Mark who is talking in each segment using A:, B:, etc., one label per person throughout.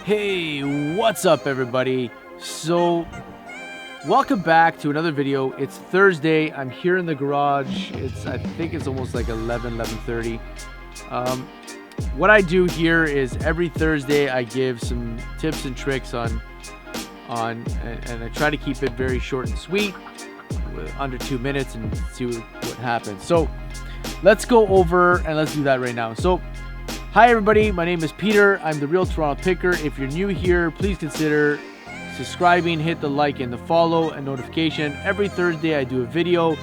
A: Hey, what's up everybody? So, welcome back to another video. It's Thursday. I'm here in the garage. I think it's almost like 11:30. What I do here is every Thursday I give some tips and tricks and I try to keep it very short and sweet, under 2 minutes, and see what happens. So, let's go over and let's do that right now. So, hi everybody, my name is Peter. I'm the Real Toronto Picker. If you're new here, please consider subscribing, hit the like and the follow and notification. Every Thursday I do a video.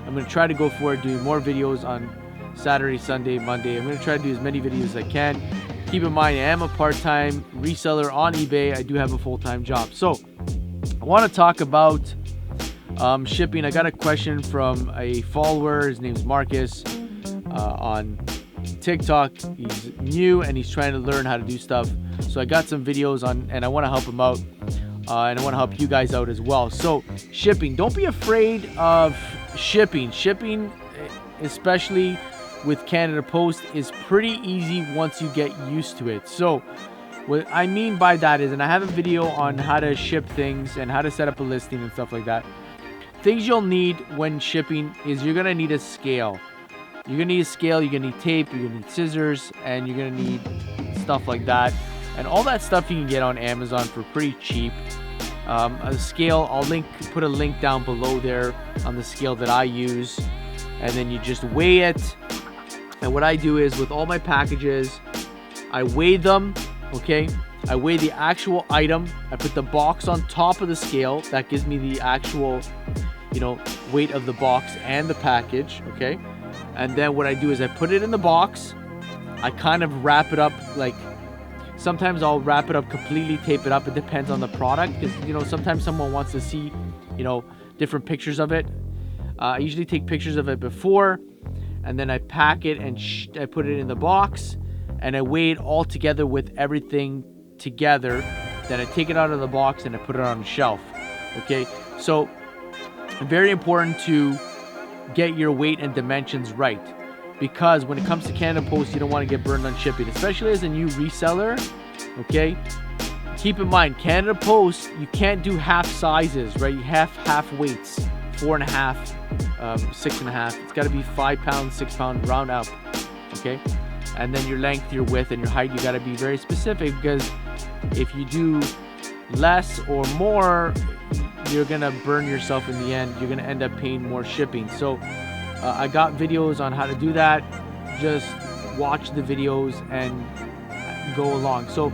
A: I'm going to try to go forward doing more videos on Saturday, Sunday, Monday. I'm going to try to do as many videos as I can. Keep in mind, I am a part-time reseller on eBay. I do have a full-time job. So I want to talk about shipping. I got a question from a follower. His name's Marcus on TikTok. He's new and he's trying to learn how to do stuff. So I got some videos on, and I want to help him out, and I want to help you guys out as well. So shipping, don't be afraid of shipping. Shipping, especially with Canada Post, is pretty easy once you get used to it. So what I mean by that is, and I have a video on how to ship things and how to set up a listing and stuff like that. Things you'll need when shipping is you're gonna need a scale. You're gonna need a scale, you're gonna need tape, you're gonna need scissors, and you're gonna need stuff like that. And all that stuff you can get on Amazon for pretty cheap. A scale, I'll put a link down below there on the scale that I use. And then you just weigh it. And what I do is, with all my packages, I weigh them, okay? I weigh the actual item. I put the box on top of the scale. That gives me the actual, weight of the box and the package, okay? And then what I do is I put it in the box. I kind of wrap it up, like sometimes I'll wrap it up completely, tape it up. It depends on the product, because sometimes someone wants to see different pictures of it. I usually take pictures of it before, and then I pack it and I put it in the box, and I weigh it all together with everything together. Then I take it out of the box and I put it on the shelf. Okay, so very important to get your weight and dimensions right, because when it comes to Canada Post, you don't want to get burned on shipping, especially as a new reseller. Okay, keep in mind, Canada Post, you can't do half sizes, right? You have half weights, 4.5, 6.5. It's got to be 5 pounds, 6 pound, round up. Okay, and then your length, your width, and your height, you got to be very specific, because if you do less or more, you're gonna burn yourself in the end. You're gonna end up paying more shipping. So I got videos on how to do that. Just watch the videos and go along. So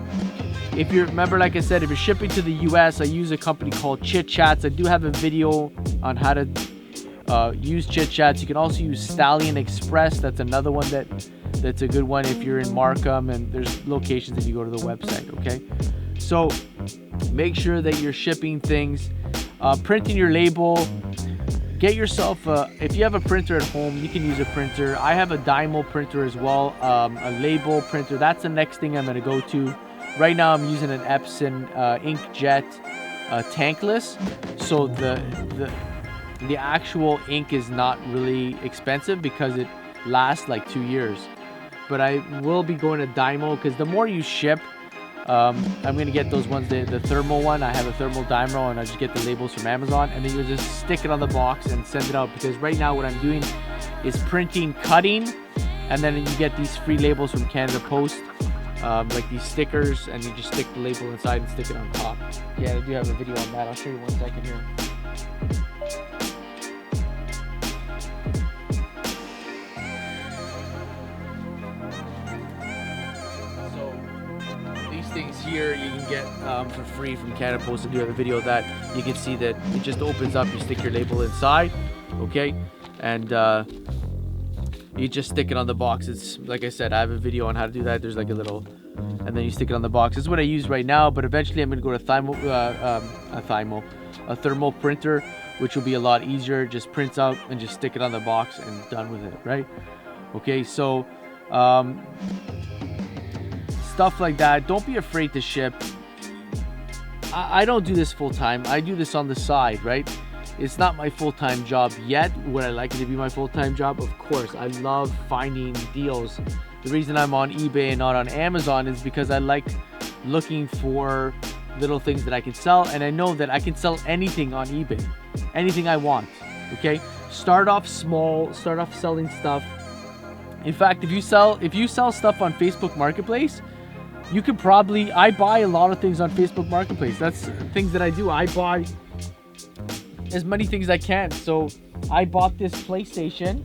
A: if you remember, like I said, if you're shipping to the US, I use a company called ChitChats. I do have a video on how to use ChitChats. You can also use Stallion Express. That's another one that's a good one if you're in Markham, and there's locations if you go to the website. Okay, so make sure that you're shipping things. Printing your label. Get yourself if you have a printer at home, you can use a printer. I have a Dymo printer as well, a label printer. That's the next thing I'm going to go to. Right now I'm using an Epson inkjet tankless, so the actual ink is not really expensive because it lasts like 2 years. But I will be going to Dymo, because the more you ship, I'm going to get those ones, the thermal one. I have a thermal Dymo, and I just get the labels from Amazon, and then you just stick it on the box and send it out. Because right now what I'm doing is printing, cutting, and then you get these free labels from Canada Post, like these stickers, and you just stick the label inside and stick it on top. Yeah, I do have a video on that. I'll show you 1 second here. Things here you can get for free from Canada Post. I do have a video of that. You can see that it just opens up. You stick your label inside, okay, and you just stick it on the box. It's like I said, I have a video on how to do that. There's like a little, and then you stick it on the box. This is what I use right now, but eventually I'm going to go to a thermal printer, which will be a lot easier. Just prints out and just stick it on the box and done with it, right? Okay, so stuff like that. Don't be afraid to ship. I don't do this full time. I do this on the side, right? It's not my full-time job yet. Would I like it to be my full-time job? Of course. I love finding deals. The reason I'm on eBay and not on Amazon is because I like looking for little things that I can sell, and I know that I can sell anything on eBay, anything I want. Okay, start off small, start off selling stuff. In fact, if you sell stuff on Facebook Marketplace, you could probably, I buy a lot of things on Facebook Marketplace. That's things that I do. I buy as many things as I can. So I bought this PlayStation.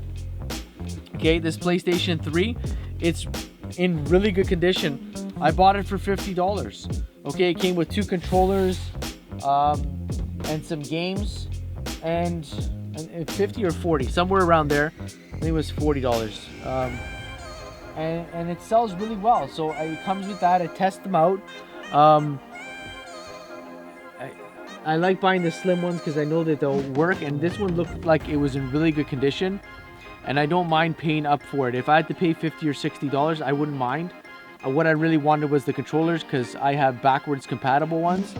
A: Okay, this PlayStation 3. It's in really good condition. I bought it for $50. Okay, it came with 2 controllers, and some games, and 50 or 40, somewhere around there. I think it was $40. And it sells really well. So it comes with that. I test them out. I like buying the slim ones because I know that they'll work. And this one looked like it was in really good condition, and I don't mind paying up for it. If I had to pay $50 or $60, I wouldn't mind. What I really wanted was the controllers, because I have backwards compatible ones,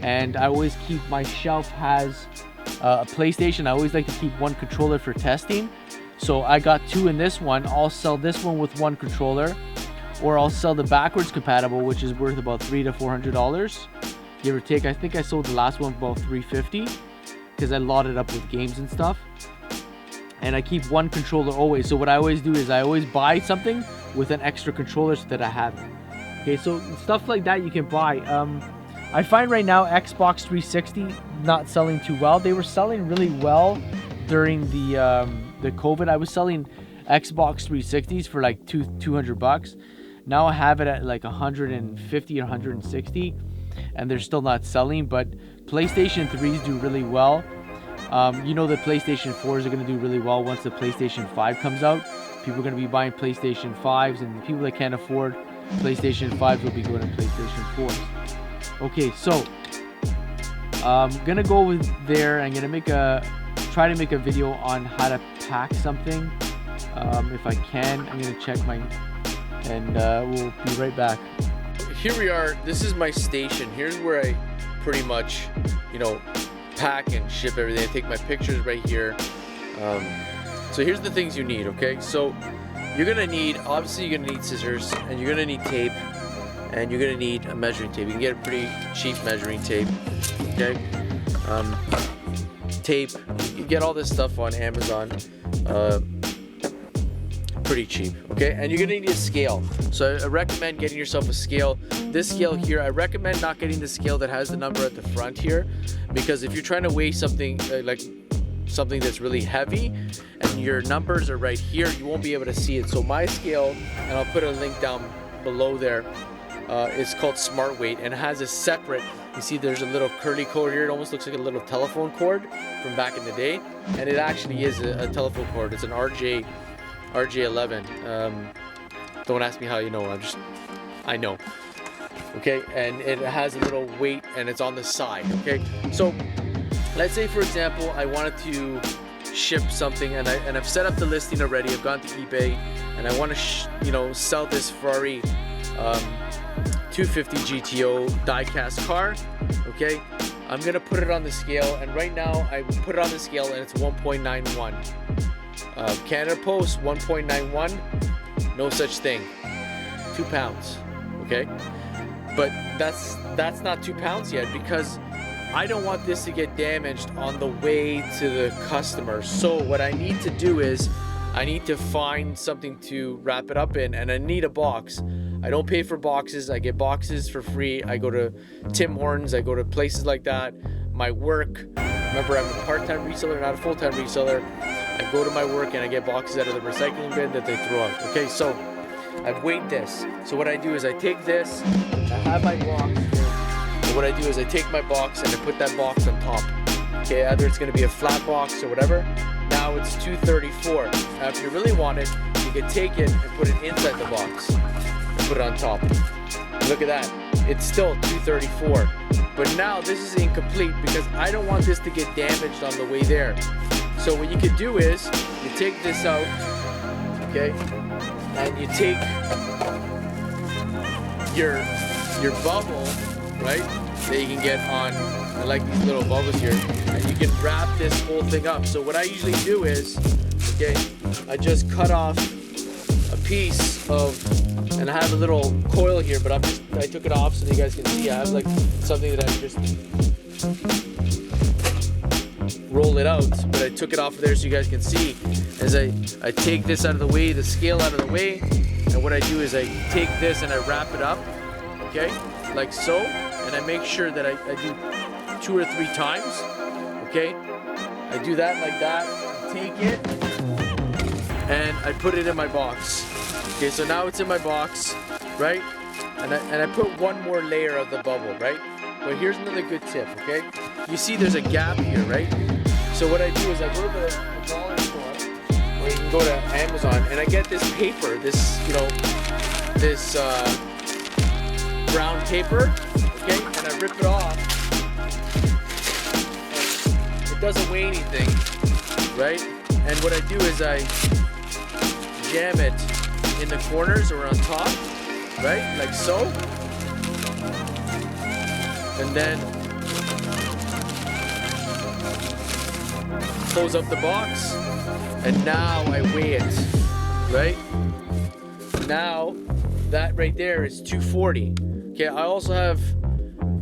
A: and I always keep, my shelf has a PlayStation. I always like to keep 1 controller for testing. So I got 2 in this one. I'll sell this one with 1 controller, or I'll sell the backwards compatible, which is worth about $300 to $400, give or take. I think I sold the last one for about $350 because I loaded up with games and stuff. And I keep 1 controller always. So what I always do is I always buy something with an extra controller so that I have it. Okay, so stuff like that you can buy. I find right now Xbox 360 not selling too well. They were selling really well during the COVID. I was selling Xbox 360s for like $200. Now I have it at like 150 or 160, and they're still not selling. But PlayStation 3s do really well. You know, the PlayStation 4s are going to do really well once the PlayStation 5 comes out. People are going to be buying PlayStation 5s, and the people that can't afford PlayStation 5s will be going to PlayStation 4s. Okay, so I'm going to go with there. I'm going to try to make a video on how to pack something. If I can, I'm going to check and we'll be right back. Here we are. This is my station. Here's where I pretty much, pack and ship everything. I take my pictures right here. So here's the things you need, okay? So you're gonna need, obviously you're gonna need scissors, and you're gonna need tape, and you're gonna need a measuring tape. You can get a pretty cheap measuring tape, okay? Tape, you get all this stuff on Amazon, pretty cheap, okay? And you're gonna need a scale. So I recommend getting yourself a scale. This scale here, I recommend not getting the scale that has the number at the front here, because if you're trying to weigh something like something that's really heavy and your numbers are right here, you won't be able to see it. So my scale, and I'll put a link down below there, it's called Smart Weight, and it has a separate, you see there's a little curly cord here. It almost looks like a little telephone cord from back in the day, and it actually is a telephone cord. It's an RJ11. Don't ask me how you know, I know. Okay, and it has a little weight, and it's on the side. Okay, so let's say for example I wanted to ship something, and I've set up the listing already. I've gone to eBay, and I want to sell this Ferrari 250 GTO die-cast car. Okay, I'm gonna put it on the scale, and right now I put it on the scale and it's 1.91. Canada Post 1.91, no such thing, 2 pounds. Okay, but that's not 2 pounds yet, because I don't want this to get damaged on the way to the customer. So what I need to do is I need to find something to wrap it up in, and I need a box. I don't pay for boxes. I get boxes for free. I go to Tim Hortons. I go to places like that. My work, remember, I'm a part-time reseller, not a full-time reseller. I go to my work and I get boxes out of the recycling bin that they throw out. Okay, so I've weighed this. So what I do is I take this, I have my box here, and what I do is I take my box and I put that box on top. Okay, either it's gonna be a flat box or whatever. Now it's 234. Now if you really want it, you can take it and put it inside the box and put it on top. Look at that, it's still 234. But now this is incomplete because I don't want this to get damaged on the way there. So what you can do is you take this out, okay, and you take your bubble, right, that you can get on, I like these little bubbles here, and you can wrap this whole thing up. So what I usually do is, okay, I just cut off a piece of and I have a little coil here, but I took it off so that you guys can see. I have like something that I just roll it out, but I took it off of there so you guys can see. As I take this out of the way, the scale out of the way, and what I do is I take this and I wrap it up, okay, like so, and I make sure that I do 2 or 3 times, okay. I do that like that, take it, and I put it in my box. Okay, so now it's in my box, right? And I put one more layer of the bubble, right? But here's another good tip, okay? You see there's a gap here, right? So what I do is I go to the dollar store, or you can go to Amazon, and I get this paper, this, you know, this brown paper, okay? And I rip it off. It doesn't weigh anything, right? And what I do is I jam it in the corners or on top, right? Like so. And then close up the box. And now I weigh it, right? Now that right there is 240. Okay, I also have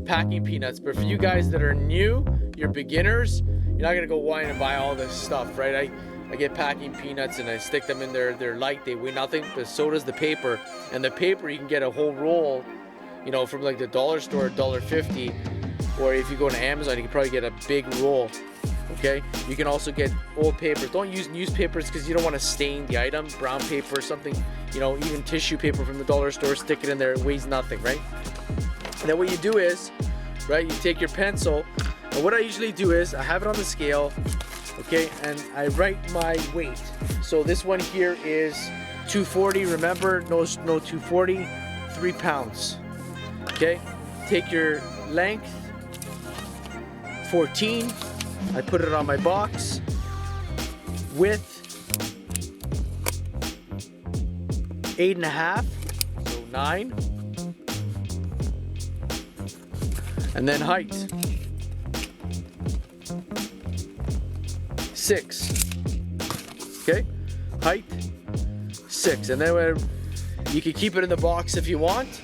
A: packing peanuts, but for you guys that are new, you're beginners, you're not gonna go wine and buy all this stuff, right? I get packing peanuts and I stick them in there. They're light, they weigh nothing, but so does the paper. And the paper, you can get a whole roll, you know, from like the dollar store, $1.50, or if you go to Amazon, you can probably get a big roll. Okay, you can also get old paper. Don't use newspapers because you don't want to stain the item. Brown paper, something, you know, even tissue paper from the dollar store, stick it in there, it weighs nothing, right? And then what you do is, right, you take your pencil, and what I usually do is I have it on the scale, okay, and I write my weight. So this one here is 240. Remember, no 240, 3 pounds. Okay, take your length, 14. I put it on my box. Width, 8.5, so 9. And then height, 6. Okay, height, 6. And then you can keep it in the box if you want,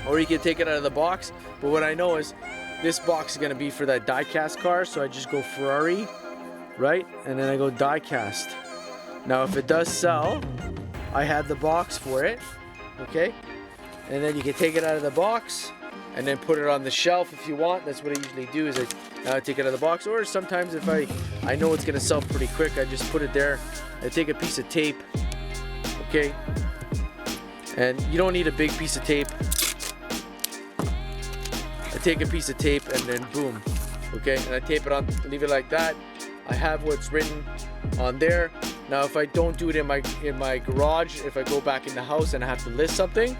A: or you can take it out of the box. But what I know is this box is gonna be for that die cast car, so I just go Ferrari, right? And then I go die cast. Now if it does sell, I have the box for it, okay? And then you can take it out of the box and then put it on the shelf if you want. That's what I usually do, is I take it out of the box. Or sometimes if I know it's gonna sell pretty quick, I just put it there. I take a piece of tape, okay? And you don't need a big piece of tape. I take a piece of tape and then boom, okay? And I tape it on, leave it like that. I have what's written on there. Now if I don't do it in my garage, if I go back in the house and I have to list something,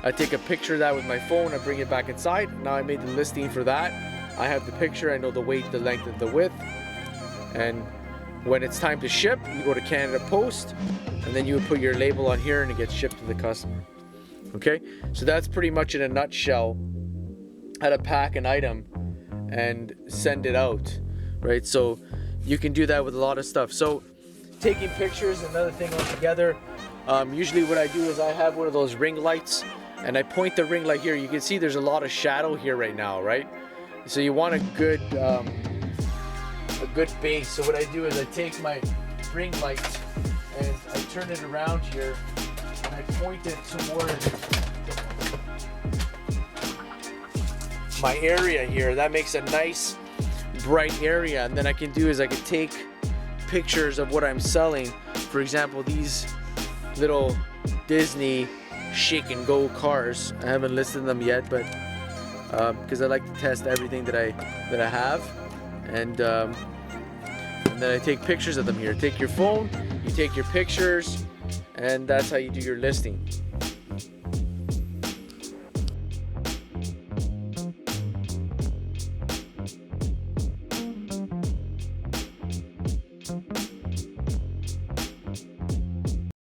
A: I take a picture of that with my phone, I bring it back inside. Now I made the listing for that. I have the picture, I know the weight, the length, and the width. And when it's time to ship, you go to Canada Post, and then you would put your label on here and it gets shipped to the customer. Okay, so that's pretty much in a nutshell how to pack an item and send it out, right? So you can do that with a lot of stuff. So taking pictures, another thing altogether. Usually what I do is I have one of those ring lights and I point the ring light here. You can see there's a lot of shadow here right now, right? So you want a good base. So what I do is I take my ring light and I turn it around here and I point it toward my area here. That makes a nice bright area. And then I can do is I can take pictures of what I'm selling. For example, these little Disney shake and go cars. I haven't listed them yet, but because I like to test everything that I have, and then I take pictures of them here. Take your phone, you take your pictures, and that's how you do your listing.